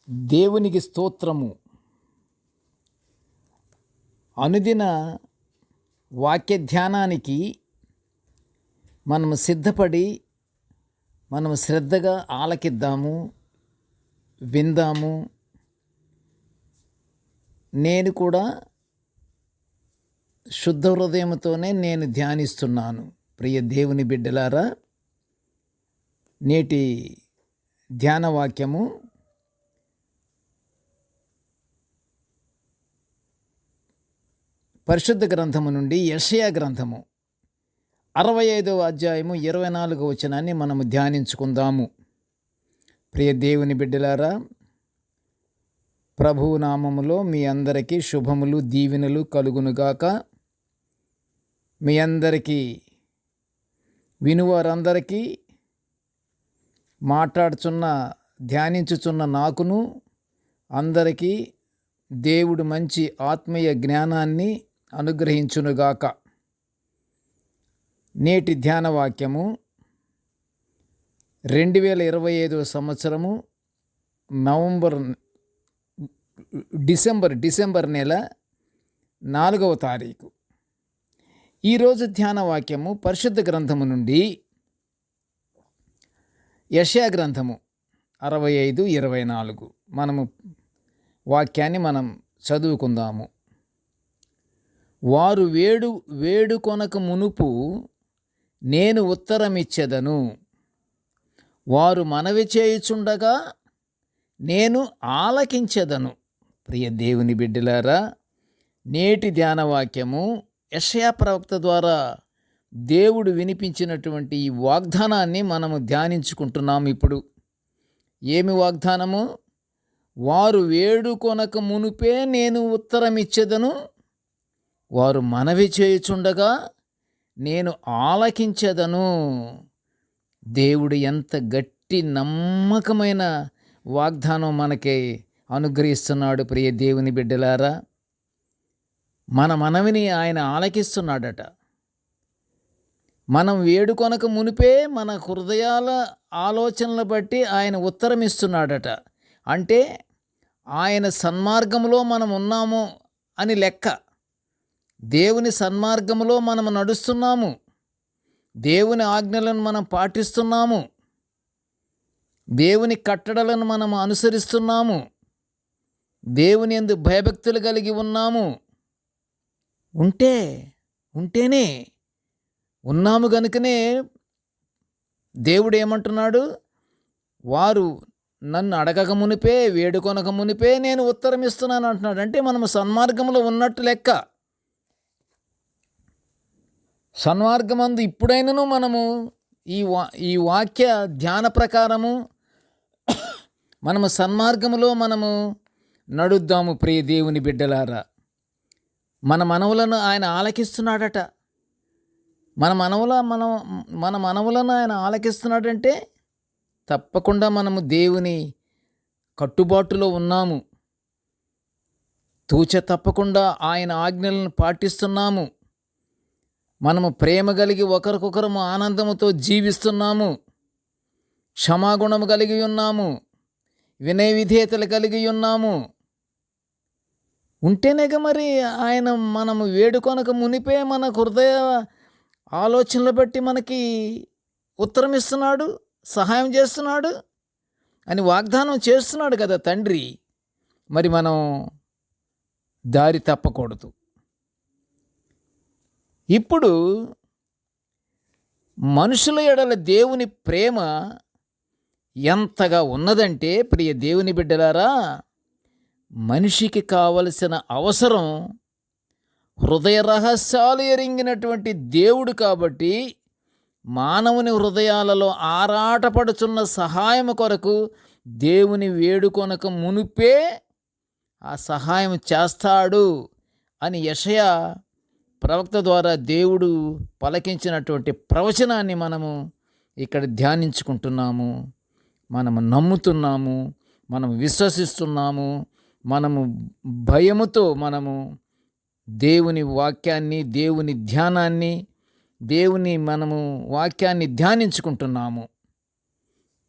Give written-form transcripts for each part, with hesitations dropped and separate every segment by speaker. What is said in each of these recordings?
Speaker 1: దేవునికి స్తోత్రము. అనుదిన వాక్య ధ్యానానికి మనము సిద్ధపడి మనము శ్రద్ధగా ఆలకిద్దాము, విందాము. నేను కూడా శుద్ధ హృదయంతోనే నేను ధ్యానిస్తున్నాను. ప్రియ దేవుని బిడ్డలారా, నేటి ధ్యాన వాక్యము పరిశుద్ధ గ్రంథము నుండి యెషయా గ్రంథము 65వ అధ్యాయము 24వ వచనాన్ని మనము ధ్యానించుకుందాము. ప్రియ దేవుని బిడ్డలారా, ప్రభువు నామములో మీ అందరికీ శుభములు, దీవెనలు కలుగునుగాక. మీ అందరికీ, వినువారందరికీ, ధ్యానించుచున్న నాకును అందరికీ దేవుడు మంచి ఆత్మీయ జ్ఞానాన్ని అనుగ్రహించునుగాక. నేటి ధ్యాన వాక్యము 2025 సంవత్సరము డిసెంబర్ నెల 4వ తారీఖు. ఈరోజు ధ్యాన వాక్యము పరిశుద్ధ గ్రంథము నుండి యెషయా గ్రంథము 65:24. మనము వాక్యాన్ని మనం చదువుకుందాము. వారు వేడుకొనక మునుపు నేను ఉత్తరమిచ్చెదను, వారు మనవి చేయుచుండగా నేను ఆలకించెదను. ప్రియ దేవుని బిడ్డలారా, నేటి ధ్యాన వాక్యము యెషయా ప్రవక్త ద్వారా దేవుడు వినిపించినటువంటి ఈ వాగ్దానాన్ని మనము ధ్యానించుకుంటున్నాము. ఇప్పుడు ఏమి వాగ్దానము? వారు వేడుకొనక మునుపే నేను ఉత్తరమిచ్చెదను, వారు మనవి చేయుచుండగా నేను ఆలకించెదను. దేవుడు ఎంత గట్టి నమ్మకమైన వాగ్దానం మనకి అనుగ్రహిస్తున్నాడు. ప్రియ దేవుని బిడ్డలారా, మన మనవిని ఆయన ఆలకిస్తున్నాడట. మనం వేడుకొనక మునిపే మన హృదయాల ఆలోచనలు బట్టి ఆయన ఉత్తరం ఇస్తున్నాడట. అంటే ఆయన సన్మార్గంలో మనం ఉన్నాము అని లెక్క. దేవుని సన్మార్గంలో మనం నడుస్తున్నాము, దేవుని ఆజ్ఞలను మనం పాటిస్తున్నాము, దేవుని కట్టడలను మనం అనుసరిస్తున్నాము, దేవుని యందు భయభక్తులు కలిగి ఉన్నాము. ఉంటేనే ఉన్నాము గనుకనే దేవుడు ఏమంటున్నాడు? వారు నన్ను అడగక మునిపే, వేడుకొనక మునిపే నేను ఉత్తరం ఇస్తున్నాను అంటున్నాడు. అంటే మనము సన్మార్గంలో ఉన్నట్టు లెక్క. సన్మార్గమందు ఇప్పుడైనను మనము ఈ వాక్య ధ్యాన ప్రకారము మనము సన్మార్గములో మనము నడుద్దాము. ప్రియ దేవుని బిడ్డలారా, మన మనవులను ఆయన ఆలకిస్తున్నాడట. మన మనవులను ఆయన ఆలకిస్తున్నాడంటే తప్పకుండా మనము దేవుని కట్టుబాటులో ఉన్నాము, తూచ తప్పకుండా ఆయన ఆజ్ఞలను పాటిస్తున్నాము, మనము ప్రేమ కలిగి ఒకరికొకరము ఆనందముతో జీవిస్తున్నాము, క్షమాగుణము కలిగి ఉన్నాము, వినయ విధేయతలు కలిగి ఉన్నాము. ఉంటేనేగా మరి ఆయన మనము వేడుకొనక మునిపే మన హృదయ ఆలోచనలు బట్టి మనకి ఉత్తరం ఇస్తున్నాడు, సహాయం చేస్తున్నాడు అని వాగ్దానం చేస్తున్నాడు కదా తండ్రి. మరి మనం దారి తప్పకూడదు. ఇప్పుడు మనుషుల ఎడల దేవుని ప్రేమ ఎంతగా ఉన్నదంటే, ప్రియ దేవుని బిడ్డలారా, మనిషికి కావలసిన అవసరం హృదయ రహస్యాలు ఎరింగినటువంటి దేవుడు కాబట్టి మానవుని హృదయాలలో ఆరాటపడుచున్న సహాయం కొరకు దేవుని వేడుకొనక మునిపే ఆ సహాయం చేస్తాడు అని యెషయా ప్రవక్త ద్వారా దేవుడు పలికించినటువంటి ప్రవచనాన్ని మనము ఇక్కడ ధ్యానించుకుంటున్నాము, మనము నమ్ముతున్నాము, మనము విశ్వసిస్తున్నాము. మనము భయముతో మనము దేవుని వాక్యాన్ని, దేవుని ధ్యానాన్ని, మనము వాక్యాన్ని ధ్యానించుకుంటున్నాము.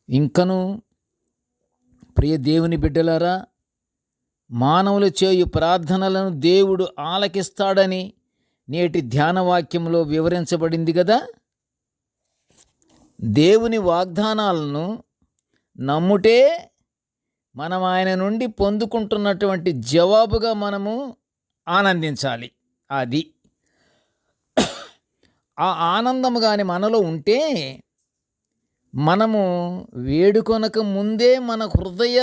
Speaker 1: ఇంకను ప్రియ దేవుని బిడ్డలారా, మానవులు చేయు ప్రార్థనలను దేవుడు ఆలకిస్తాడని నేటి ధ్యానవాక్యంలో వివరించబడింది కదా. దేవుని వాగ్దానాలను నమ్ముటే మనం ఆయన నుండి పొందుకుంటున్నటువంటి జవాబుగా మనము ఆనందించాలి. అది ఆ ఆనందము కానీ మనలో ఉంటే మనము వేడుకొనక ముందే మన హృదయ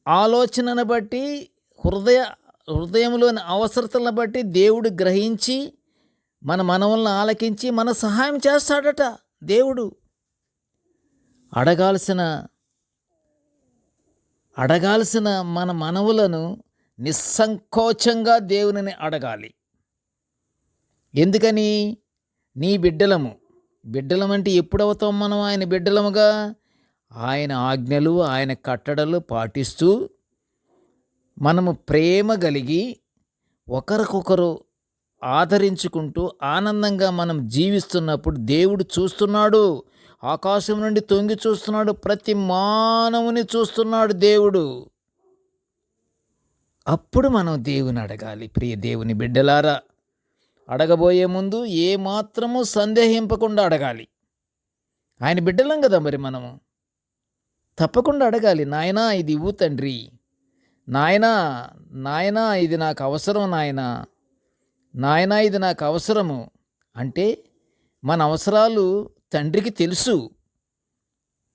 Speaker 1: ఆలోచనను బట్టి హృదయంలోని అవసరతలను బట్టి దేవుడు గ్రహించి మన మనవులను ఆలకించి మన సహాయం చేస్తాడట. దేవుడు అడగాల్సిన మన మనవులను నిస్సంకోచంగా దేవునిని అడగాలి. ఎందుకని? నీ బిడ్డలమంటే ఎప్పుడవుతాం మనం ఆయన బిడ్డలముగా? ఆయన ఆజ్ఞలు, ఆయన కట్టడలు పాటిస్తూ మనము ప్రేమ కలిగి ఒకరికొకరు ఆదరించుకుంటూ ఆనందంగా మనం జీవిస్తున్నప్పుడు దేవుడు చూస్తున్నాడు. ఆకాశం నుండి తొంగి చూస్తున్నాడు. ప్రతి మానవుని చూస్తున్నాడు దేవుడు. అప్పుడు మనం దేవుని అడగాలి. ప్రియ దేవుని బిడ్డలారా, అడగబోయే ముందు ఏమాత్రము సందేహింపకుండా అడగాలి. ఆయన బిడ్డలం కదా మరి మనము. తప్పకుండా అడగాలి. నాయనా ఇది ఇవ్వు తండ్రి, నాయనా ఇది నాకు అవసరం, నాయనా ఇది నాకు అవసరము అంటే మన అవసరాలు తండ్రికి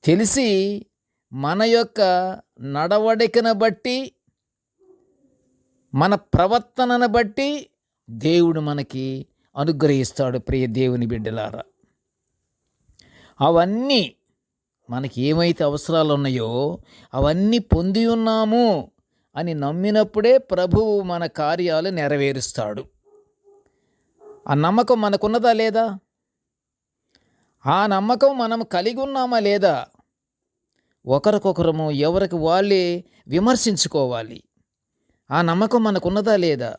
Speaker 1: తెలిసి మన యొక్క నడవడికను బట్టి, మన ప్రవర్తనను బట్టి దేవుడు మనకి అనుగ్రహిస్తాడు. ప్రియ దేవుని బిడ్డలారా, అవన్నీ మనకి ఏమైతే అవసరాలు ఉన్నాయో అవన్నీ పొంది ఉన్నాము అని నమ్మినప్పుడే ప్రభువు మన కార్యాలు నెరవేరుస్తాడు. ఆ నమ్మకం మనకున్నదా లేదా? ఆ నమ్మకం మనం కలిగి ఉన్నామా లేదా? ఒకరికొకరము ఎవరికి వాళ్ళే విమర్శించుకోవాలి. ఆ నమ్మకం మనకున్నదా లేదా?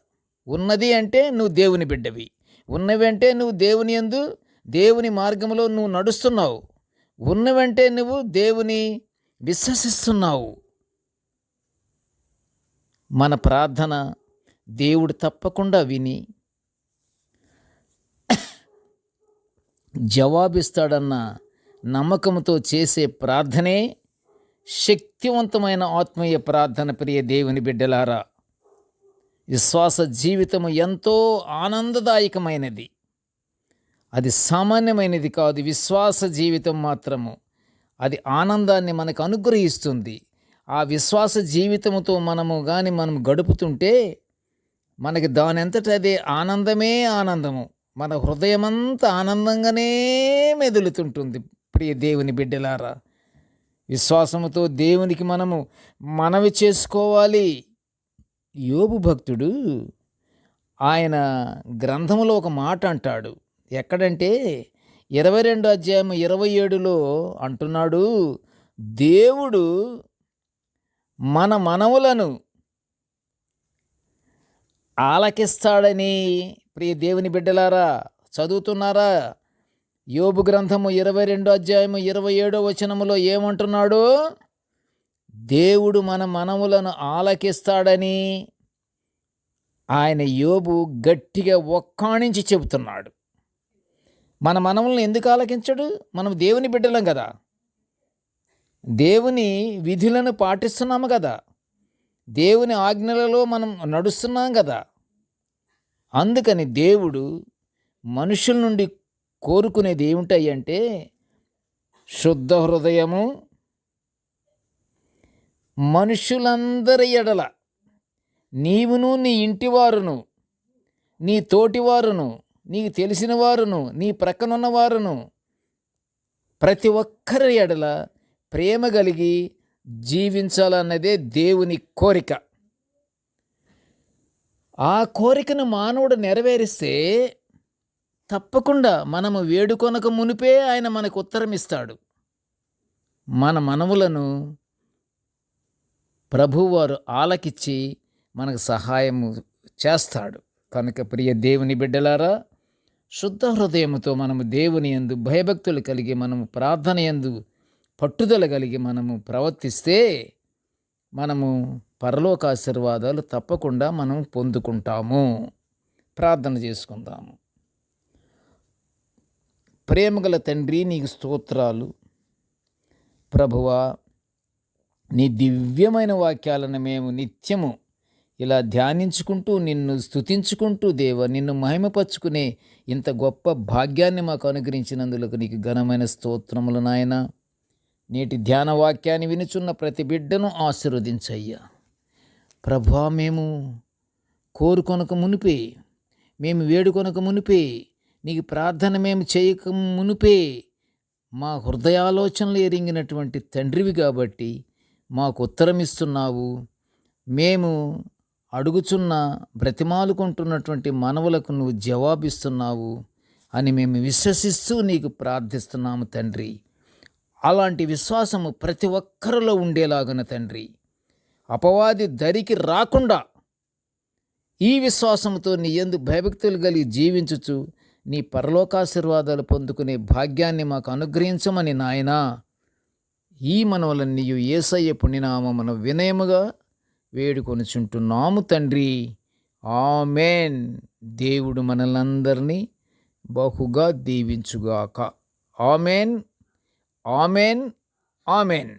Speaker 1: ఉన్నది అంటే నువ్వు దేవుని బిడ్డవి, ఉన్నవంటే నువ్వు దేవుని యందు దేవుని మార్గంలో నువ్వు నడుస్తున్నావు, ఉన్నవంటే నువ్వు దేవుని విశ్వసిస్తున్నావు. మన ప్రార్థన దేవుడు తప్పకుండా విని జవాబిస్తాడన్న నమ్మకంతో చేసే ప్రార్థనే శక్తివంతమైన ఆత్మీయ ప్రార్థన. ప్రియ దేవుని బిడ్డలారా, విశ్వాస జీవితము ఎంతో ఆనందదాయకమైనది. అది సామాన్యమైనది కాదు. విశ్వాస జీవితం మాత్రము అది ఆనందాన్ని మనకు అనుగ్రహిస్తుంది. ఆ విశ్వాస జీవితముతో మనం గడుపుతుంటే మనకి దానంతట అదే ఆనందమే ఆనందము. మన హృదయమంతా ఆనందంగానే మెదులుతుంటుంది. ప్రియ దేవుని బిడ్డలారా, విశ్వాసముతో దేవునికి మనవి చేసుకోవాలి. యోబు భక్తుడు ఆయన గ్రంథములో ఒక మాట అంటాడు. ఎక్కడంటే 22 అధ్యాయం 27లో అంటున్నాడు, దేవుడు మన మనవులను ఆలకిస్తాడని. ప్రియ దేవుని బిడ్డలారా, చదువుతున్నారా? యోబు గ్రంథము 22 అధ్యాయము 27వ వచనములో ఏమంటున్నాడు? దేవుడు మన మనవులను ఆలకిస్తాడని ఆయన యోబు గట్టిగా ఒక్కాణించి చెబుతున్నాడు. మన మనవులను ఎందుకు ఆలకించడు? మనం దేవుని బిడ్డలం కదా, దేవుని విధులను పాటిస్తున్నాము కదా, దేవుని ఆజ్ఞలలో మనం నడుస్తున్నాం కదా. అందుకని దేవుడు మనుషుల నుండి కోరుకునేది ఏమిటంటే శుద్ధ హృదయము, మనుషులందరి ఎడల నీవును, నీ ఇంటివారును, నీ తోటివారును, నీకు తెలిసిన వారును, నీ ప్రక్కనున్న వారును, ప్రతి ఒక్కరి ఎడల ప్రేమ కలిగి జీవించాలన్నదే దేవుని కోరిక. ఆ కోరికను మానవుడు నెరవేరిస్తే తప్పకుండా మనము వేడుకొనక మునిపే ఆయన మనకు ఉత్తరం ఇస్తాడు. మన మనవులను ప్రభువారు ఆలకించి మనకు సహాయము చేస్తాడు. కనుక ప్రియ దేవుని బిడ్డలారా, శుద్ధ హృదయముతో మనము దేవుని యందు భయభక్తులు కలిగి మనము ప్రార్థన యందు పట్టుదల కలిగి మనము ప్రవర్తిస్తే మనము పరలోక ఆశీర్వాదాలు తప్పకుండా మనం పొందుకుంటాము. ప్రార్థన చేసుకుందాము. ప్రేమగల తండ్రి, నీకు స్తోత్రాలు. ప్రభువా, నీ దివ్యమైన వాక్యాలను మేము నిత్యము ఇలా ధ్యానించుకుంటూ నిన్ను స్తుతించుకుంటూ దేవా నిన్ను మహిమపరుచుకునే ఇంత గొప్ప భాగ్యాన్ని మాకు అనుగ్రహించినందులకు నీకు ఘనమైన స్తోత్రములు నాయన. నేటి ధ్యాన వాక్యాన్ని వినుచున్న ప్రతి బిడ్డను ఆశీర్వదించయ్యా. ప్రభువా, మేము కోరుకొనక మునిపే, మేము వేడుకొనక మునిపే, నీకు ప్రార్థన మేము చేయక మునిపే మా హృదయాలోచనలు ఎరింగినటువంటి తండ్రివి కాబట్టి మాకు ఉత్తరం ఇస్తున్నావు. మేము అడుగుచున్న బ్రతిమాలుకుంటున్నటువంటి మనవులకు నువ్వు జవాబిస్తున్నావు అని మేము విశ్వసిస్తూ నీకు ప్రార్థిస్తున్నాము తండ్రి. అలాంటి విశ్వాసము ప్రతి ఒక్కరిలో ఉండేలాగున తండ్రి, అపవాది దరికి రాకుండా ఈ విశ్వాసంతో నీ యందు భయభక్తులు కలిగి జీవించుచు నీ పరలోకాశీర్వాదాలు పొందుకునే భాగ్యాన్ని మాకు అనుగ్రహించమని నాయనా ఈ మనవలన్నీ యేసయ్య పుణ్యనామమున వినయముగా వేడుకొనుచుంటున్నాము తండ్రి. ఆమేన్. దేవుడు మనలందరినీ బహుగా దీవించుగాక. ఆమేన్, ఆమేన్, ఆమేన్.